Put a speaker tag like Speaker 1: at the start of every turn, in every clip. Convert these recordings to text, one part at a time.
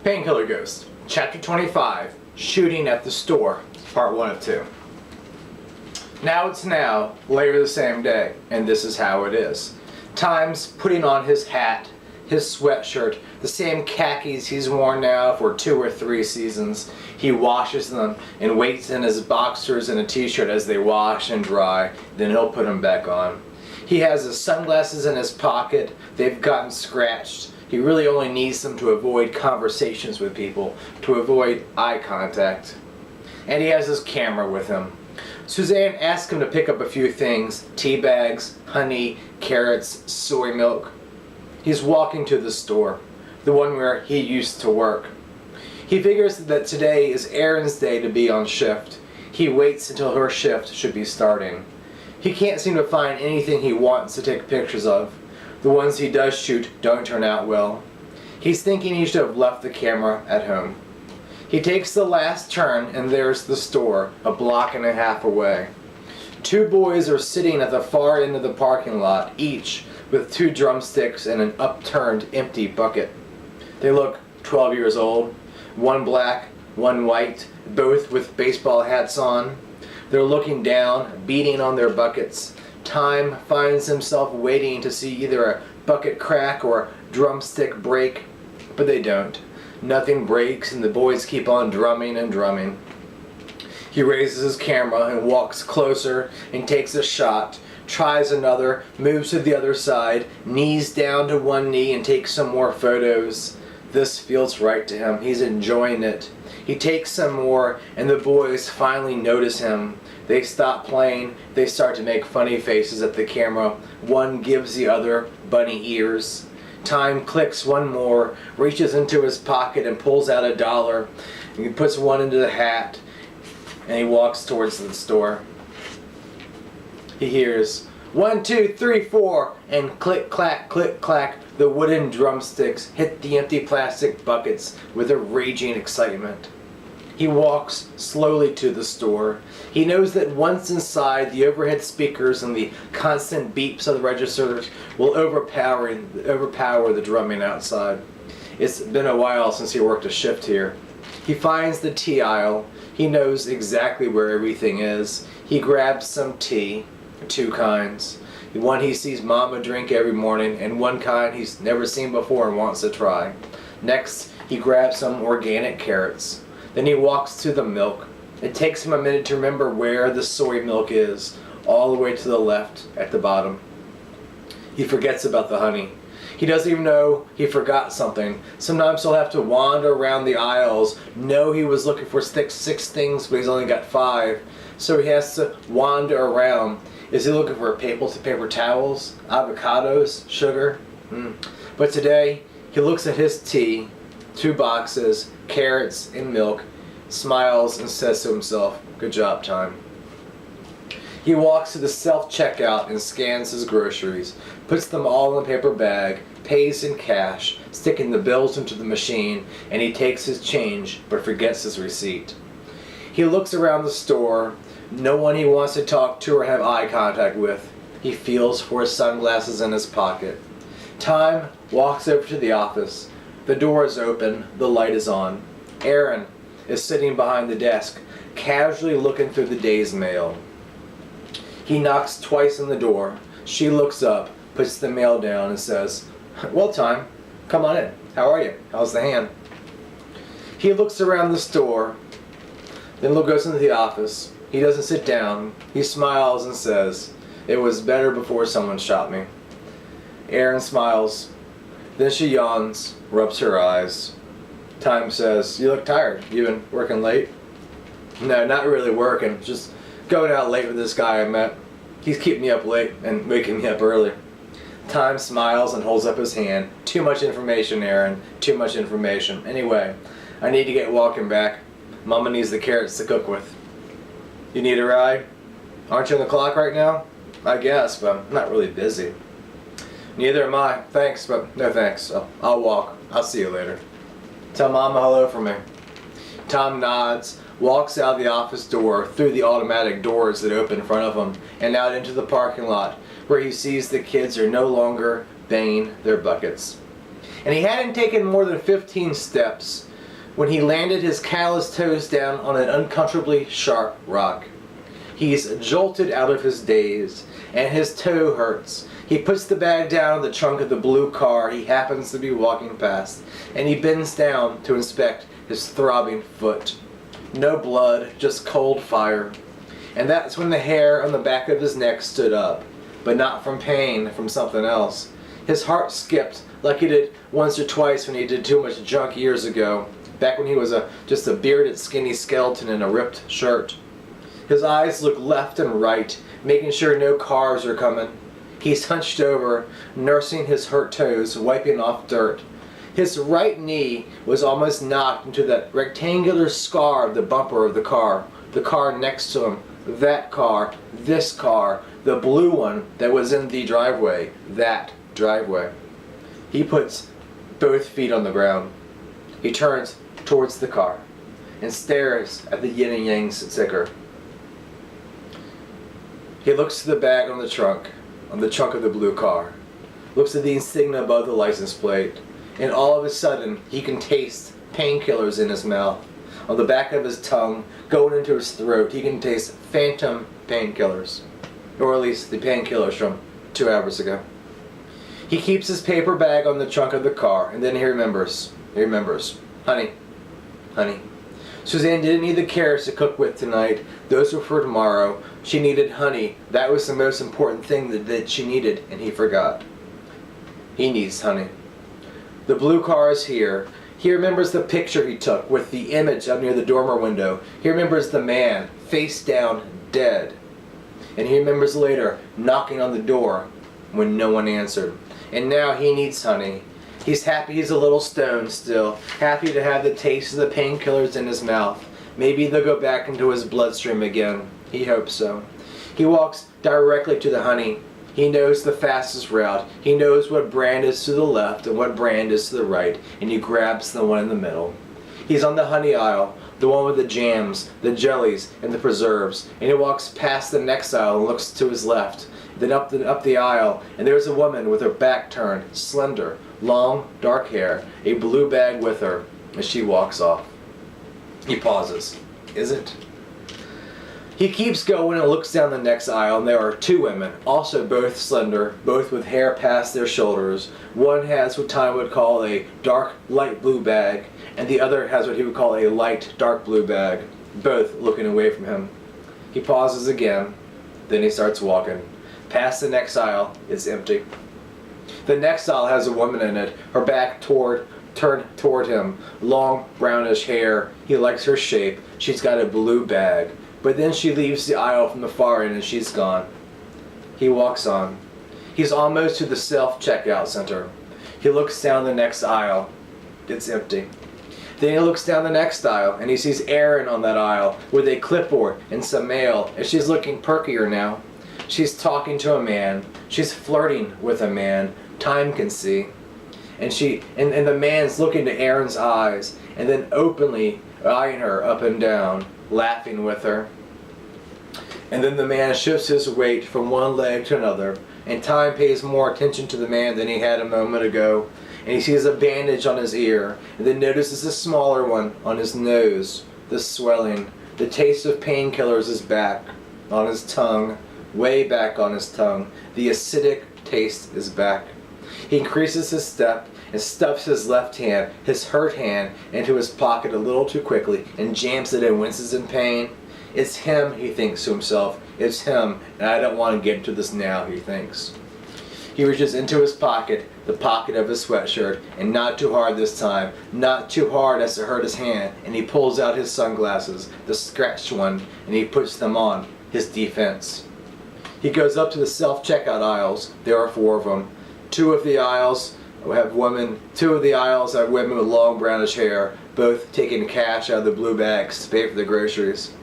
Speaker 1: Painkiller Ghosts, Chapter 25, Shooting at the Store, Part 1 of 2. It's now, later the same day, and this is how it is. Time's putting on his hat, his sweatshirt, the same khakis he's worn now for 2 or 3 seasons. He washes them and waits in his boxers and a t-shirt as they wash and dry, then he'll put them back on. He has his sunglasses in his pocket. They've gotten scratched. He really only needs them to avoid conversations with people, to avoid eye contact. And he has his camera with him. Suzanne asks him to pick up a few things: tea bags, honey, carrots, soy milk. He's walking to the store, the one where he used to work. He figures that today is Erin's day to be on shift. He waits until her shift should be starting. He can't seem to find anything he wants to take pictures of. The ones he does shoot don't turn out well. He's thinking he should have left the camera at home. He takes the last turn and there's the store, a block and a half away. 2 boys are sitting at the far end of the parking lot, each with 2 drumsticks and an upturned empty bucket. They look 12 years old, one black, one white, both with baseball hats on. They're looking down, beating on their buckets. Time finds himself waiting to see either a bucket crack or a drumstick break, but they don't. Nothing breaks and the boys keep on drumming and drumming. He raises his camera and walks closer and takes a shot, tries another, moves to the other side, knees down to one knee and takes some more photos. This feels right to him. He's enjoying it. He takes some more and the boys finally notice him. They stop playing. They start to make funny faces at the camera. One gives the other bunny ears. Time clicks one more, reaches into his pocket and pulls out $1. He puts one into the hat and he walks towards the store. He hears 1, 2, 3, 4 and click clack the wooden drumsticks hit the empty plastic buckets with a raging excitement. He walks slowly to the store. He knows that once inside, the overhead speakers and the constant beeps of the registers will overpower the drumming outside. It's been a while since he worked a shift here. He finds the tea aisle. He knows exactly where everything is. He grabs some tea, 2 kinds. One he sees Mama drink every morning, and one kind he's never seen before and wants to try. Next, he grabs some organic carrots. Then he walks to the milk. It takes him a minute to remember where the soy milk is, all the way to the left at the bottom. He forgets about the honey. He doesn't even know he forgot something. Sometimes he'll have to wander around the aisles, know he was looking for 6 things, but he's only got 5. So he has to wander around. Is he looking for paper towels, avocados, sugar? But today, he looks at his tea, 2 boxes, carrots and milk, smiles and says to himself, "Good job, Time." He walks to the self-checkout and scans his groceries, puts them all in a paper bag, pays in cash, sticking the bills into the machine, and he takes his change but forgets his receipt. He looks around the store, no one he wants to talk to or have eye contact with. He feels for his sunglasses in his pocket. Time walks over to the office. The door is open, the light is on. Erin is sitting behind the desk, casually looking through the day's mail. He knocks twice on the door. She looks up, puts the mail down and says, "Well, Time, come on in. How are you? How's the hand?" He looks around the store, then goes into the office. He doesn't sit down. He smiles and says, "It was better before someone shot me." Erin smiles. Then she yawns, rubs her eyes. Time says, "You look tired. You been working late?" "No, not really working. Just going out late with this guy I met. He's keeping me up late and waking me up early." Time smiles and holds up his hand. "Too much information, Erin. Too much information. Anyway, I need to get walking back. Mama needs the carrots to cook with." "You need a ride? Aren't you on the clock right now?" "I guess, but I'm not really busy." "Neither am I. Thanks, but no thanks. I'll walk. I'll see you later. Tell Mama hello for me." Tom nods, walks out the office door, through the automatic doors that open in front of him, and out into the parking lot, where he sees the kids are no longer banging their buckets. And he hadn't taken more than 15 steps when he landed his calloused toes down on an uncomfortably sharp rock. He's jolted out of his daze, and his toe hurts. He puts the bag down in the trunk of the blue car he happens to be walking past, and he bends down to inspect his throbbing foot. No blood, just cold fire. And that's when the hair on the back of his neck stood up, but not from pain, from something else. His heart skipped like he did once or twice when he did too much junk years ago, back when he was just a bearded, skinny skeleton in a ripped shirt. His eyes look left and right, making sure no cars are coming. He's hunched over, nursing his hurt toes, wiping off dirt. His right knee was almost knocked into that rectangular scar of the bumper of the car next to him, that car, this car, the blue one that was in the driveway, that driveway. He puts both feet on the ground. He turns towards the car and stares at the yin and yang sticker. He looks to the bag on the trunk of the blue car, looks at the insignia above the license plate, and all of a sudden he can taste painkillers in his mouth, on the back of his tongue, going into his throat. He can taste phantom painkillers, or at least the painkillers from 2 hours ago. He keeps his paper bag on the trunk of the car, and then he remembers. Honey. Suzanne didn't need the carrots to cook with tonight. Those were for tomorrow. She needed honey. That was the most important thing that she needed, and he forgot. He needs honey. The blue car is here. He remembers the picture he took with the image up near the dormer window. He remembers the man, face down, dead. And he remembers later knocking on the door when no one answered. And now he needs honey. He's happy he's a little stoned still, happy to have the taste of the painkillers in his mouth. Maybe they'll go back into his bloodstream again. He hopes so. He walks directly to the honey. He knows the fastest route. He knows what brand is to the left and what brand is to the right, and he grabs the one in the middle. He's on the honey aisle, the one with the jams, the jellies, and the preserves, and he walks past the next aisle and looks to his left, then up the aisle, and there's a woman with her back turned, slender, long, dark hair, a blue bag with her, as she walks off. He pauses. Is it? He keeps going and looks down the next aisle, and there are two women, also both slender, both with hair past their shoulders. One has what Tom would call a dark, light blue bag, and the other has what he would call a light, dark blue bag, both looking away from him. He pauses again, then he starts walking. Past the next aisle, it's empty. The next aisle has a woman in it, her back turned toward him, long brownish hair. He likes her shape. She's got a blue bag. But then she leaves the aisle from the far end and she's gone. He walks on. He's almost to the self-checkout center. He looks down the next aisle. It's empty. Then he looks down the next aisle and he sees Erin on that aisle with a clipboard and some mail, and she's looking perkier now. She's talking to a man. She's flirting with a man. Time can see. And the man's looking to Erin's eyes and then openly eyeing her up and down, laughing with her. And then the man shifts his weight from one leg to another, and Time pays more attention to the man than he had a moment ago. And he sees a bandage on his ear, and then notices a smaller one on his nose, the swelling. The taste of painkillers is back on his tongue, way back on his tongue. The acidic taste is back. He increases his step and stuffs his left hand, his hurt hand, into his pocket a little too quickly and jams it and winces in pain. It's him, he thinks to himself. It's him, and I don't want to get into this now, he thinks. He reaches into his pocket, the pocket of his sweatshirt, and not too hard this time, not too hard as to hurt his hand, and he pulls out his sunglasses, the scratched one, and he puts them on, his defense. He goes up to the self-checkout aisles. There are 4 of them. 2 of the aisles have women with long brownish hair, both taking cash out of the blue bags to pay for the groceries.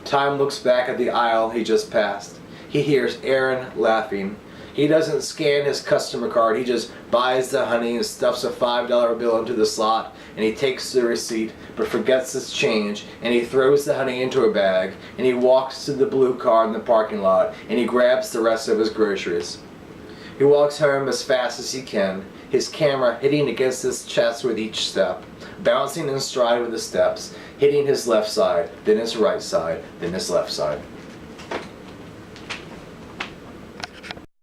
Speaker 1: Time looks back at the aisle he just passed. He hears Erin laughing. He doesn't scan his customer card. He just buys the honey and stuffs a $5 bill into the slot, and he takes the receipt but forgets his change, and he throws the honey into a bag, and he walks to the blue car in the parking lot, and he grabs the rest of his groceries. He walks home as fast as he can, his camera hitting against his chest with each step. bouncing in stride with the steps, hitting his left side, then his right side, then his left side.